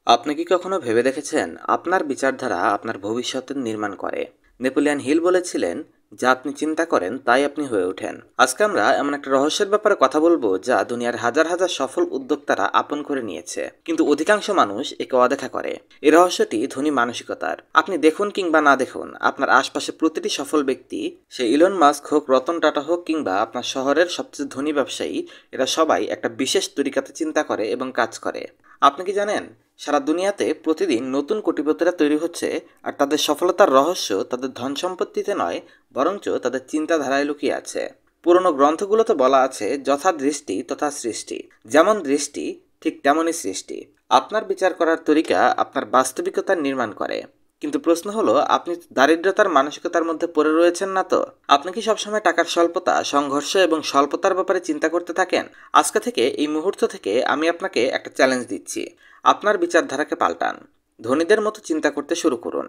আপনি কি কখনো ভেবে দেখেছেন আপনার বিচারধারা আপনার ভবিষ্যতের নির্মাণ করে? নেপোলিয়ান হিল বলেছিলেন, যা আপনি চিন্তা করেন তাই আপনি হয়ে ওঠেন। আজকে আমরা এমন একটা রহস্যের ব্যাপারে কথা বলবো যা দুনিয়ার হাজার হাজার সফল উদ্যোক্তারা আপন করে নিয়েছে, কিন্তু অধিকাংশ মানুষ একে অদেখা করে। এই রহস্যটি ধনী মানসিকতার। আপনি দেখুন কিংবা না দেখুন, আপনার আশপাশে প্রতিটি সফল ব্যক্তি, সে ইলন মাস্ক হোক, রতন টাটা হোক, কিংবা আপনার শহরের সবচেয়ে ধনী ব্যবসায়ী, এরা সবাই একটা বিশেষ তরিকাতে চিন্তা করে এবং কাজ করে। আপনি কি জানেন, সারা দুনিয়াতে প্রতিদিন নতুন কোটিপতিরা তৈরি হচ্ছে, আর তাদের সফলতার রহস্য তাদের ধন সম্পত্তিতে নয়, বরঞ্চ তাদের চিন্তাধারায় লুকিয়ে আছে। পুরনো গ্রন্থগুলোতে বলা আছে, যথা দৃষ্টি তথা সৃষ্টি। যেমন দৃষ্টি, ঠিক তেমনই সৃষ্টি। আপনার বিচার করার তরিকা আপনার বাস্তবিকতার নির্মাণ করে। কিন্তু প্রশ্ন হলো, আপনি দারিদ্রতার মানসিকতার মধ্যে পড়ে রয়েছেন না তো? আপনি কি সবসময় টাকার স্বল্পতা, সংঘর্ষ এবং স্বল্পতার ব্যাপারে চিন্তা করতে থাকেন? আজকে থেকে, এই মুহূর্ত থেকে আমি আপনাকে একটা চ্যালেঞ্জ দিচ্ছি। আপনার বিচারধারাকে পাল্টান। ধনীদের মতো চিন্তা করতে শুরু করুন।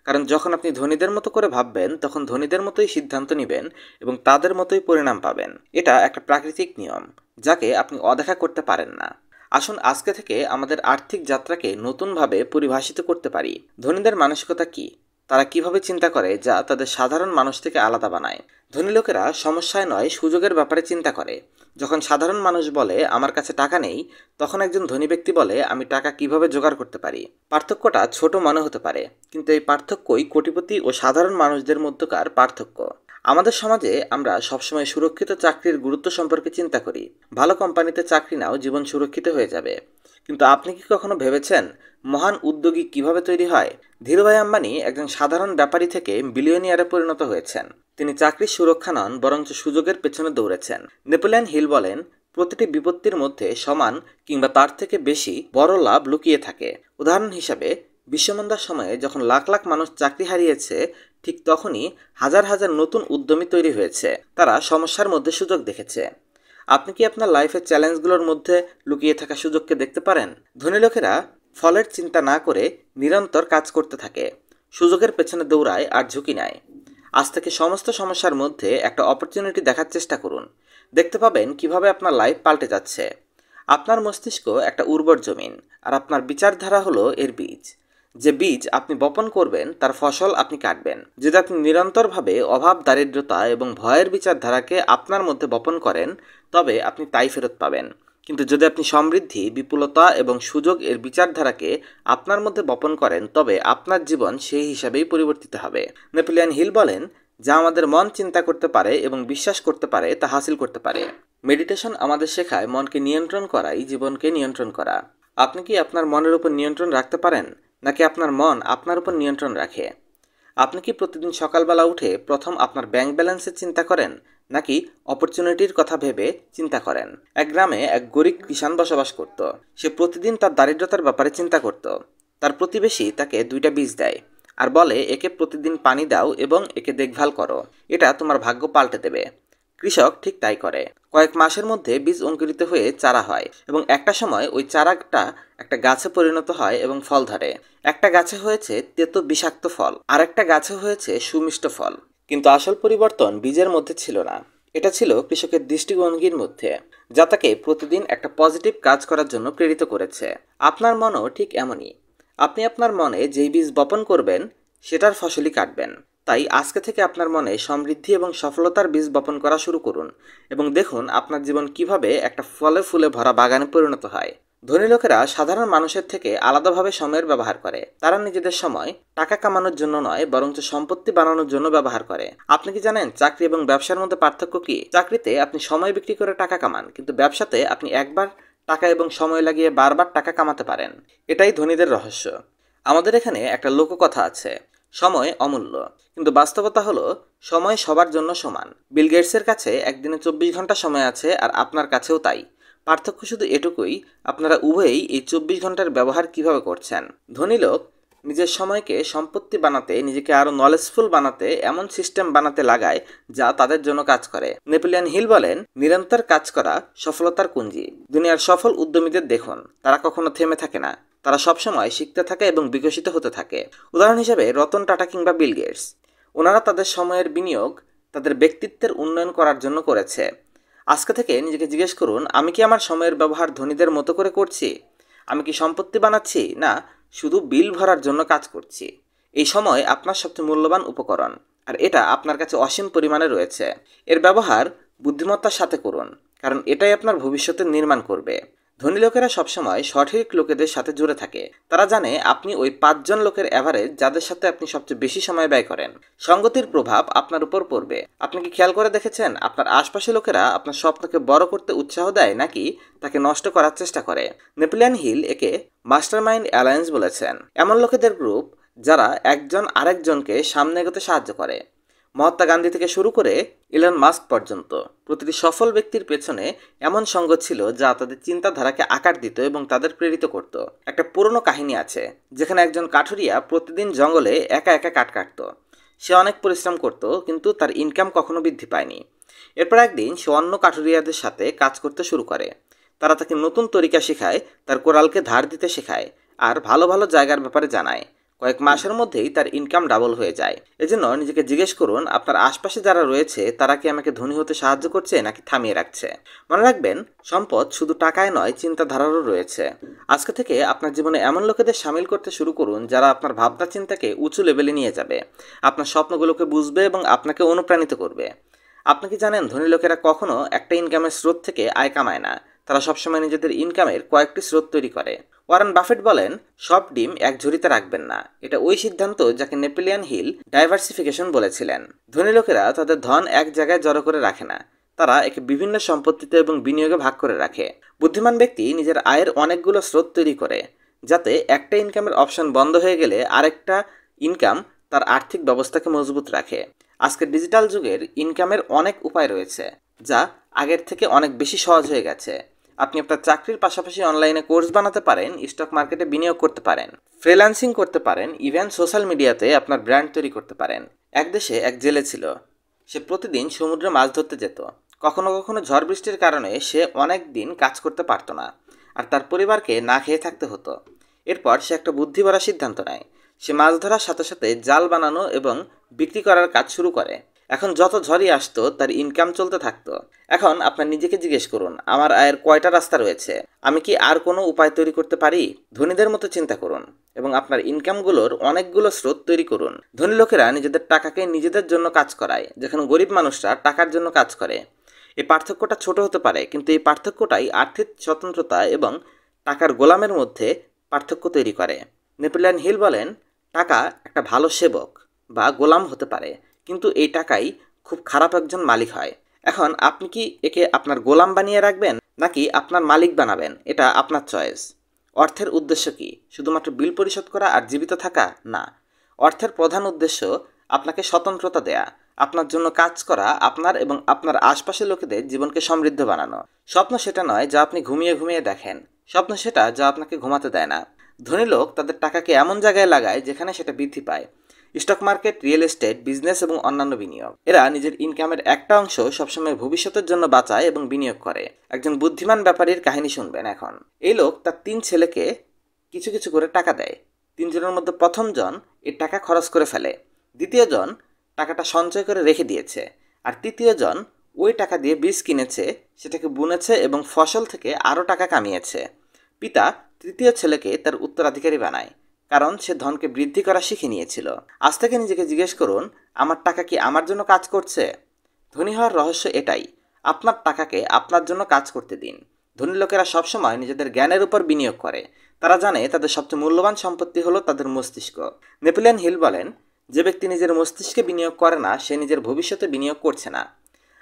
কারণ যখন আপনি ধনীদের মতো করে ভাববেন, তখন ধনীদের মতোই সিদ্ধান্ত নেবেন এবং তাদের মতোই পরিণাম পাবেন। এটা একটা প্রাকৃতিক নিয়ম, যাকে আপনি অদেখা করতে পারেন না। আসুন আজকে থেকে আমাদের আর্থিক যাত্রাকে নতুনভাবে পরিভাষিত করতে পারি। ধনীদের মানসিকতা কি? তারা কিভাবে চিন্তা করে যা তাদের সাধারণ মানুষ থেকে আলাদা বানায়? ধনী লোকেরা সমস্যায় নয়, সুযোগের ব্যাপারে চিন্তা করে। যখন সাধারণ মানুষ বলে আমার কাছে টাকা নেই, তখন একজন ধনী ব্যক্তি বলে আমি টাকা কিভাবে জোগাড় করতে পারি। পার্থক্যটা ছোট মনে হতে পারে, কিন্তু এই পার্থক্যই কোটিপতি ও সাধারণ মানুষদের মধ্যকার পার্থক্য। আমাদের সমাজে আমরা সবসময় সুরক্ষিত চাকরির গুরুত্ব সম্পর্কে চিন্তা করি। ভালো কোম্পানিতে চাকরি নাও, জীবন সুরক্ষিত হয়ে যাবে। কিন্তু আপনি কি কখনো ভেবেছেন মহান উদ্যোগী কিভাবে তৈরি হয়? ধীরুভাই আম্বানি একজন সাধারণ ব্যাপারী থেকে বিলিয়নিয়ারে পরিণত হয়েছেন। তিনি চাকরির সুরক্ষা নন, বরঞ্চ সুযোগের পেছনে দৌড়েছেন। নেপোলিয়ান হিল বলেন, প্রতিটি বিপত্তির মধ্যে সমান কিংবা তার থেকে বেশি বড় লাভ লুকিয়ে থাকে। উদাহরণ হিসাবে, বিশ্বমন্দার সময়ে যখন লাখ লাখ মানুষ চাকরি হারিয়েছে, ঠিক তখনই হাজার হাজার নতুন উদ্যমী তৈরি হয়েছে। তারা সমস্যার মধ্যে সুযোগ দেখেছে। আপনি কি আপনার লাইফের চ্যালেঞ্জগুলোর মধ্যে লুকিয়ে থাকা সুযোগকে দেখতে পারেন? ধনী লোকেরা ফলের চিন্তা না করে নিরন্তর কাজ করতে থাকে, সুযোগের পেছনে দৌড়ায় আর ঝুঁকি নেয়। আজ থেকে সমস্ত সমস্যার মধ্যে একটা অপরচুনিটি দেখার চেষ্টা করুন। দেখতে পাবেন কিভাবে আপনার লাইফ পাল্টে যাচ্ছে। আপনার মস্তিষ্ক একটা উর্বর জমিন, আর আপনার বিচারধারা হলো এর বীজ। যে বীজ আপনি বপন করবেন, তার ফসল আপনি কাটবেন। যদি আপনি নিরন্তরভাবে অভাব, দারিদ্রতা এবং ভয়ের বিচারধারাকে আপনার মধ্যে বপন করেন, তবে আপনি তাই ফেরত পাবেন। কিন্তু যদি আপনি সমৃদ্ধি, বিপুলতা এবং সুযোগ এর বিচারধারাকে আপনার মধ্যে বপন করেন, তবে আপনার জীবন সেই হিসাবেই পরিবর্তিত হবে। নেপোলিয়ান হিল বলেন, যা আমাদের মন চিন্তা করতে পারে এবং বিশ্বাস করতে পারে, তা হাসিল করতে পারে। মেডিটেশন আমাদের শেখায় মনকে নিয়ন্ত্রণ করাই জীবনকে নিয়ন্ত্রণ করা। আপনি কি আপনার মনের উপর নিয়ন্ত্রণ রাখতে পারেন, নাকি আপনার মন আপনার উপর নিয়ন্ত্রণ রাখে? আপনি কি প্রতিদিন সকালবেলা উঠে প্রথম আপনার ব্যাংক ব্যালেন্সের চিন্তা করেন, নাকি অপরচুনিটির কথা ভেবে চিন্তা করেন? এক গ্রামে এক গরিব কিষাণ বসবাস করত। সে প্রতিদিন তার দারিদ্রতার ব্যাপারে চিন্তা করত। তার প্রতিবেশী তাকে 2টা বীজ দেয় আর বলে, একে প্রতিদিন পানি দাও এবং একে দেখভাল করো, এটা তোমার ভাগ্য পাল্টে দেবে। কৃষক ঠিক তাই করে। কয়েক মাসের মধ্যে বীজ অঙ্কুরিত হয়ে চারা হয় এবং একটা সময় ওই চারাটা একটা গাছে পরিণত হয় এবং ফল ধরে। একটা গাছে হয়েছে তেতো বিষাক্ত ফল, আর একটা গাছে হয়েছে সুমিষ্ট ফল। কিন্তু আসল পরিবর্তন বীজের মধ্যে ছিল না, এটা ছিল কৃষকের দৃষ্টিভঙ্গির মধ্যে, যা তাকে প্রতিদিন একটা পজিটিভ কাজ করার জন্য প্রেরিত করেছে। আপনার মনও ঠিক এমনই। আপনি আপনার মনে যেই বীজ বপন করবেন, সেটার ফসলই কাটবেন। তাই আজকে থেকে আপনার মনে সমৃদ্ধি এবং সফলতার বীজ বপন করা শুরু করুন এবং দেখুন আপনার জীবন কিভাবে একটা ফলে ফুলে ভরা বাগানে পরিণত হয়। ধনী লোকেরা সাধারণ মানুষের থেকে আলাদাভাবে সময়ের ব্যবহার করে। তারা নিজেদের সময় টাকা কামানোর জন্য নয়, বরঞ্চ সম্পত্তি বানানোর জন্য ব্যবহার করে। আপনি কি জানেন চাকরি এবং ব্যবসার মধ্যে পার্থক্য কি? চাকরিতে আপনি সময় বিক্রি করে টাকা কামান, কিন্তু ব্যবসাতে আপনি একবার টাকা এবং সময় লাগিয়ে বারবার টাকা কামাতে পারেন। এটাই ধনীদের রহস্য। আমাদের এখানে একটা লোককথা আছে, সময় অমূল্য। কিন্তু বাস্তবতা হলো, সময় সবার জন্য সমান। বিল গেটসের কাছে একদিনে 24 ঘন্টা সময় আছে, আর আপনার কাছেও তাই। পার্থক্য শুধু এটুকুই, আপনারা উভয়েই এই 24 ঘন্টার ব্যবহার কিভাবে করছেন। ধনী লোক নিজের সময়কে সম্পত্তি বানাতে, নিজেকে আরও নলেজফুল বানাতে, এমন সিস্টেম বানাতে লাগায় যা তাদের জন্য কাজ করে। নেপোলিয়ান হিল বলেন, নিরন্তর কাজ করা সফলতার কুঞ্জি। দুনিয়ার সফল উদ্যমীদের দেখুন, তারা কখনো থেমে থাকে না। তারা সবসময় শিখতে থাকে এবং বিকশিত হতে থাকে। উদাহরণ হিসেবে রতন টাটা কিংবা বিল গেটস, ওনারা তাদের সময়ের বিনিয়োগ তাদের ব্যক্তিত্বের উন্নয়ন করার জন্য করেছে। আজকে থেকে নিজেকে জিজ্ঞেস করুন, আমি কি আমার সময়ের ব্যবহার ধনীদের মতো করে করছি? আমি কি সম্পত্তি বানাচ্ছি, না শুধু বিল ভরার জন্য কাজ করছি? এই সময় আপনার সবচেয়ে মূল্যবান উপকরণ, আর এটা আপনার কাছে অসীম পরিমাণে রয়েছে। এর ব্যবহার বুদ্ধিমত্তার সাথে করুন, কারণ এটাই আপনার ভবিষ্যতের নির্মাণ করবে। ধনী লোকেরা সবসময় সঠিক লোকেদের সাথে জুড়ে থাকে। তারা জানে আপনি ওই 5 জন লোকের অ্যাভারেজ যাদের সাথে আপনি সবচেয়ে বেশি সময় ব্যয় করেন। সঙ্গতির প্রভাব আপনার উপর পড়বে। আপনি কি খেয়াল করে দেখেছেন আপনার আশপাশে লোকেরা আপনার স্বপ্নকে বড় করতে উৎসাহ দেয় নাকি তাকে নষ্ট করার চেষ্টা করে? নেপোলিয়ন হিল একে মাস্টারমাইন্ড অ্যালায়েন্স বলেছেন। এমন লোকেদের গ্রুপ যারা একজন আরেকজনকে সামনে এগোতে সাহায্য করে। মহাত্মা গান্ধী থেকে শুরু করে ইলন মাস্ক পর্যন্ত প্রতিটি সফল ব্যক্তির পেছনে এমন সঙ্গ ছিল যা তাদের চিন্তাধারাকে আকার দিত এবং তাদের প্রেরিত করত। একটা পুরনো কাহিনী আছে যেখানে একজন কাঠুরিয়া প্রতিদিন জঙ্গলে একা একা কাঠ কাটত। সে অনেক পরিশ্রম করত, কিন্তু তার ইনকাম কখনো বৃদ্ধি পায়নি। এরপর একদিন সে অন্য কাঠুরিয়াদের সাথে কাজ করতে শুরু করে। তারা তাকে নতুন তরিকা শেখায়, তার কোরালকে ধার দিতে শেখায়, আর ভালো ভালো জায়গার ব্যাপারে জানায়। কয়েক মাসের মধ্যেই তার ইনকাম ডাবল হয়ে যায়। এজন্য নিজেকে জিজ্ঞেস করুন, আপনার আশপাশে যারা রয়েছে তারা কি আমাকে ধনী হতে সাহায্য করছে নাকি থামিয়ে রাখছে? মনে রাখবেন, সম্পদ শুধু টাকায় নয়, চিন্তাধারারও রয়েছে। আজকে থেকে আপনার জীবনে এমন লোকেদের সামিল করতে শুরু করুন যারা আপনার ভাবনা চিন্তাকে উঁচু লেভেলে নিয়ে যাবে, আপনার স্বপ্নগুলোকে বুঝবে এবং আপনাকে অনুপ্রাণিত করবে। আপনি কি জানেন, ধনী লোকেরা কখনো একটা ইনকামের স্রোত থেকে আয় কামায় না। তারা সবসময় নিজেদের ইনকামের কয়েকটি স্রোত তৈরি করে। ওয়ারেন বাফেট বলেন, সব ডিম এক ঝুড়িতে রাখবেন না। এটা ওই সিদ্ধান্ত যাকে নেপোলিয়ন হিল ডাইভার্সিফিকেশন বলেছিলেন। ধনী লোকেরা তাদের ধন এক জায়গায় জড়ো করে রাখে না, তারা একে বিভিন্ন সম্পত্তিতে এবং বিনিয়োগে ভাগ করে রাখে। বুদ্ধিমান ব্যক্তি নিজের আয়ের অনেকগুলো স্রোত তৈরি করে, যাতে একটা ইনকামের অপশন বন্ধ হয়ে গেলে আরেকটা ইনকাম তার আর্থিক ব্যবস্থাকে মজবুত রাখে। আজকের ডিজিটাল যুগের ইনকামের অনেক উপায় রয়েছে, যা আগের থেকে অনেক বেশি সহজ হয়ে গেছে। আপনি আপনার চাকরির পাশাপাশি অনলাইনে কোর্স বানাতে পারেন, স্টক মার্কেটে বিনিয়োগ করতে পারেন, ফ্রিল্যান্সিং করতে পারেন, ইভেন সোশ্যাল মিডিয়াতে আপনার ব্র্যান্ড তৈরি করতে পারেন। এক দেশে এক জেলে ছিল। সে প্রতিদিন সমুদ্রে মাছ ধরতে যেত। কখনো কখনো ঝড় বৃষ্টির কারণে সে অনেক দিন কাজ করতে পারত না, আর তার পরিবারকে না খেয়ে থাকতে হতো। এরপর সে একটা বুদ্ধি ভরা সিদ্ধান্ত নেয়। সে মাছ ধরার সাথে সাথে জাল বানানো এবং বিক্রি করার কাজ শুরু করে। এখন যত ঝড়ই আসতো তার ইনকাম চলতে থাকতো। এখন আপনার নিজেকে জিজ্ঞেস করুন, আমার আয়ের কয়টা রাস্তা রয়েছে? আমি কি আর কোনো উপায় তৈরি করতে পারি? ধনীদের মতো চিন্তা করুন এবং আপনার ইনকামগুলোর অনেকগুলো স্রোত তৈরি করুন। ধনী লোকেরা নিজেদের টাকাকে নিজেদের জন্য কাজ করায়, যেখানে গরিব মানুষরা টাকার জন্য কাজ করে। এই পার্থক্যটা ছোট হতে পারে, কিন্তু এই পার্থক্যটাই আর্থিক স্বতন্ত্রতা এবং টাকার গোলামের মধ্যে পার্থক্য তৈরি করে। নেপোলিয়ন হিল বলেন, টাকা একটা ভালো সেবক বা গোলাম হতে পারে, কিন্তু এই টাকাই খুব খারাপ একজন মালিক হয়। এখন আপনি কি একে আপনার গোলাম বানিয়ে রাখবেন নাকি আপনার মালিক বানাবেন? এটা আপনার চয়েস। অর্থের উদ্দেশ্য কি? শুধুমাত্র বিল পরিশোধ করা আর জীবিত থাকা না। অর্থের প্রধান উদ্দেশ্য আপনাকে স্বতন্ত্রতা দেয়া, আপনার জন্য কাজ করা, আপনার এবং আপনার আশপাশের লোকেদের জীবনকে সমৃদ্ধ বানানো। স্বপ্ন সেটা নয় যা আপনি ঘুমিয়ে ঘুমিয়ে দেখেন, স্বপ্ন সেটা যা আপনাকে ঘুমাতে দেয় না। ধনী লোক তাদের টাকাকে এমন জায়গায় লাগায় যেখানে সেটা বৃদ্ধি পায়। Stock market, real estate, business এবং অন্যান্য বিনিয়োগ। এরা নিজের ইনকামের একটা অংশ সবসময় ভবিষ্যতের জন্য বাঁচায় এবং বিনিয়োগ করে। একজন বুদ্ধিমান ব্যাপারীর কাহিনী শুনবেন এখন। এই লোক তার 3 ছেলেকে কিছু কিছু করে টাকা দেয়। 3 জনের মধ্যে প্রথম জন এই টাকা খরচ করে ফেলে, দ্বিতীয় জন টাকাটা সঞ্চয় করে রেখে দিয়েছে, আর তৃতীয় জন ওই টাকা দিয়ে বীজ কিনেছে, সেটাকে বুনেছে এবং ফসল থেকে আরও টাকা কামিয়েছে। পিতা তৃতীয় ছেলেকে তার উত্তরাধিকারী বানায়, কারণ সে ধনকে বৃদ্ধি করা শিখে নিয়েছিল। আজ থেকে নিজেকে জিজ্ঞেস করুন, আমার টাকা কি আমার জন্য কাজ করছে? ধনী হওয়ার রহস্য এটাই, আপনার টাকাকে আপনার জন্য কাজ করতে দিন। ধনী লোকেরা সবসময় নিজেদের জ্ঞানের উপর বিনিয়োগ করে। তারা জানে তাদের সবচেয়ে মূল্যবান সম্পত্তি হলো তাদের মস্তিষ্ক। নেপোলিয়ন হিল বলেন, যে ব্যক্তি নিজের মস্তিষ্কে বিনিয়োগ করে না সে নিজের ভবিষ্যতে বিনিয়োগ করছে না।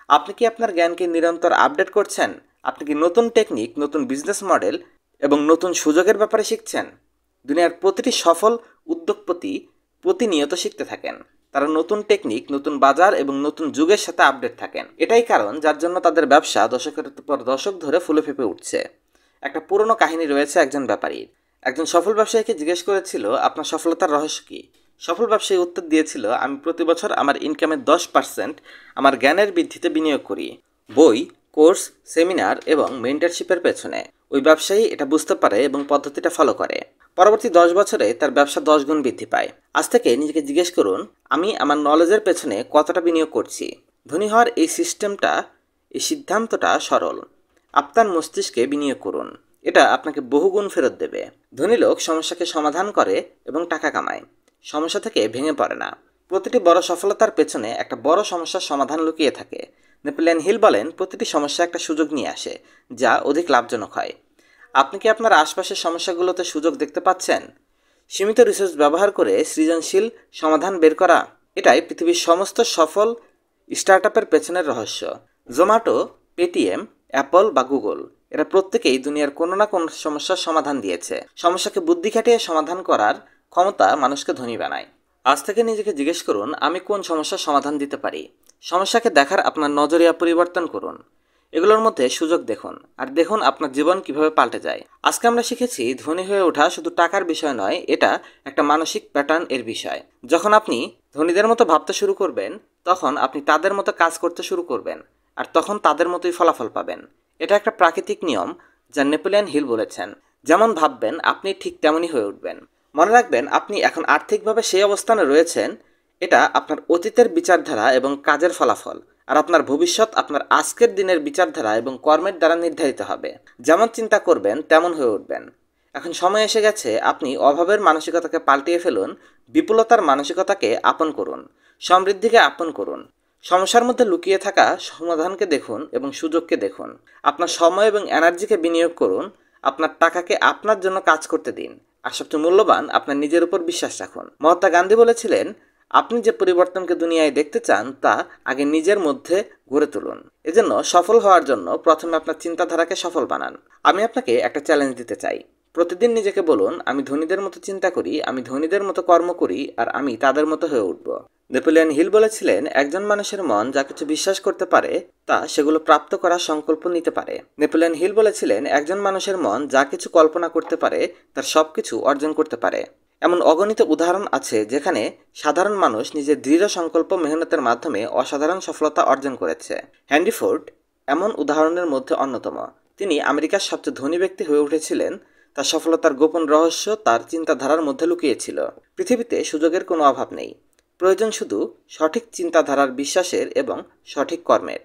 আপনি কি আপনার জ্ঞানকে নিরন্তর আপডেট করছেন? আপনি কি নতুন টেকনিক, নতুন বিজনেস মডেল এবং নতুন সুযোগের ব্যাপারে শিখছেন? দুনিয়ার প্রতিটি সফল উদ্যোগপতি প্রতিনিয়ত শিখতে থাকেন। তারা নতুন টেকনিক, নতুন বাজার এবং নতুন যুগের সাথে আপডেট থাকেন। এটাই কারণ যার জন্য তাদের ব্যবসা দশকের পর দশক ধরে ফুলে ফেঁপে উঠছে। একটা পুরনো কাহিনী রয়েছে একজন ব্যাপারীর। একজন সফল ব্যবসায়ীকে জিজ্ঞেস করেছিল, আপনার সফলতার রহস্য কী? সফল ব্যবসায়ী উত্তর দিয়েছিল, আমি প্রতি বছর আমার ইনকামের 10% আমার জ্ঞানের বৃদ্ধিতে বিনিয়োগ করি, বই, কোর্স, সেমিনার এবং মেন্টরশিপের পেছনে। ওই ব্যবসায়ী এটা বুঝতে পারে এবং পদ্ধতিটা ফলো করে। পরবর্তী 10 বছরে তার ব্যবসা 10 গুণ বৃদ্ধি পায়। আজ থেকে নিজেকে জিজ্ঞেস করুন, আমি আমার নলেজের পেছনে কতটা বিনিয়োগ করছি? ধনী হওয়ার এই সিদ্ধান্তটা সরল। আপনার মস্তিষ্কে বিনিয়োগ করুন। এটা আপনাকে বহুগুণ ফেরত দেবে। ধনী লোক সমস্যাকে সমাধান করে এবং টাকা কামায়, সমস্যা থেকে ভেঙে পড়ে না। প্রতিটি বড় সফলতার পেছনে একটা বড় সমস্যার সমাধান লুকিয়ে থাকে। নেপোলিয়ন হিল বলেন, প্রতিটি সমস্যা একটা সুযোগ নিয়ে আসে, যা অধিক লাভজনক হয়। আপনি কি আপনার আশপাশের সমস্যাগুলোতে সুযোগ দেখতে পাচ্ছেন? সীমিত রিসোর্স ব্যবহার করে সৃজনশীল সমাধান বের করা, এটাই পৃথিবীর সমস্ত সফল স্টার্টআপের পেছনের রহস্য। জোম্যাটো, পেটিএম, অ্যাপল বা গুগল, এরা প্রত্যেকেই দুনিয়ার কোনো না কোনো সমস্যার সমাধান দিয়েছে। সমস্যাকে বুদ্ধি খাটিয়ে সমাধান করার ক্ষমতা মানুষকে ধনী বানায়। আজ থেকে নিজেকে জিজ্ঞেস করুন, আমি কোন সমস্যার সমাধান দিতে পারি। সমস্যাকে দেখার আপনার নজরিয়া পরিবর্তন করুন। এগুলোর মধ্যে সুযোগ দেখুন, আর দেখুন আপনার জীবন কিভাবে পাল্টে যায়। আজকে আমরা শিখেছি, ধনী হয়ে ওঠা শুধু টাকার বিষয় নয়, এটা একটা মানসিক প্যাটার্ন এর বিষয়। যখন আপনি ধনীদের মতো ভাবতে শুরু করবেন, তখন আপনি তাদের মতো কাজ করতে শুরু করবেন, আর তখন তাদের মতোই ফলাফল পাবেন। এটা একটা প্রাকৃতিক নিয়ম, যা নেপোলিয়ন হিল বলেছেন, যেমন ভাববেন আপনি ঠিক তেমনই হয়ে উঠবেন। মনে রাখবেন, আপনি এখন আর্থিকভাবে সেই অবস্থানে রয়েছেন, এটা আপনার অতীতের বিচারধারা এবং কাজের ফলাফল। আর আপনার ভবিষ্যৎ আপনার আজকের দিনের বিচারধারা এবং কর্মের দ্বারা নির্ধারিত হবে। যেমন চিন্তা করবেন তেমন হয়ে উঠবেন। এখন সময় এসে গেছে, আপনি অভাবের মানসিকতাকে পাল্টিয়ে ফেলুন, বিপুলতার মানসিকতাকে আপন করুন, সমৃদ্ধিকে আপন করুন। সমস্যার মধ্যে লুকিয়ে থাকা সমাধানকে দেখুন এবং সুযোগকে দেখুন। আপনার সময় এবং এনার্জিকে বিনিয়োগ করুন, আপনার টাকাকে আপনার জন্য কাজ করতে দিন, আর সবচেয়ে মূল্যবান, আপনার নিজের উপর বিশ্বাস রাখুন। মহাত্মা গান্ধী বলেছিলেন, আপনি যে পরিবর্তনকে দুনিয়ায় দেখতে চান তা আগে নিজের মধ্যে গড়ে তুলুন। এজন্য সফল হওয়ার জন্য প্রথমে আপনার চিন্তাধারাকে সফল বানান। আমি আপনাকে একটা চ্যালেঞ্জ দিতে চাই। প্রতিদিন নিজেকে বলুন, আমি ধনীদের মতো চিন্তা করি, আমি ধনীদের মতো কর্ম করি, আর আমি তাদের মতো হয়ে উঠব। নেপোলিয়ন হিল বলেছিলেন, একজন মানুষের মন যা কিছু বিশ্বাস করতে পারে তা সেগুলো প্রাপ্ত করার সংকল্প নিতে পারে। নেপোলিয়ন হিল বলেছিলেন, একজন মানুষের মন যা কিছু কল্পনা করতে পারে তার সবকিছু অর্জন করতে পারে। এমন অগণিত উদাহরণ আছে যেখানে সাধারণ মানুষ নিজের দৃঢ় সংকল্প মেহনতের মাধ্যমে অসাধারণ সফলতা অর্জন করেছে। হেনরি ফোর্ড এমন উদাহরণের মধ্যে অন্যতম। তিনি আমেরিকার সবচেয়ে ধনী ব্যক্তি হয়ে উঠেছিলেন। তার সফলতার গোপন রহস্য তার চিন্তাধারার মধ্যে লুকিয়েছিল। পৃথিবীতে সুযোগের কোনো অভাব নেই, প্রয়োজন শুধু সঠিক চিন্তাধারার, বিশ্বাসের এবং সঠিক কর্মের।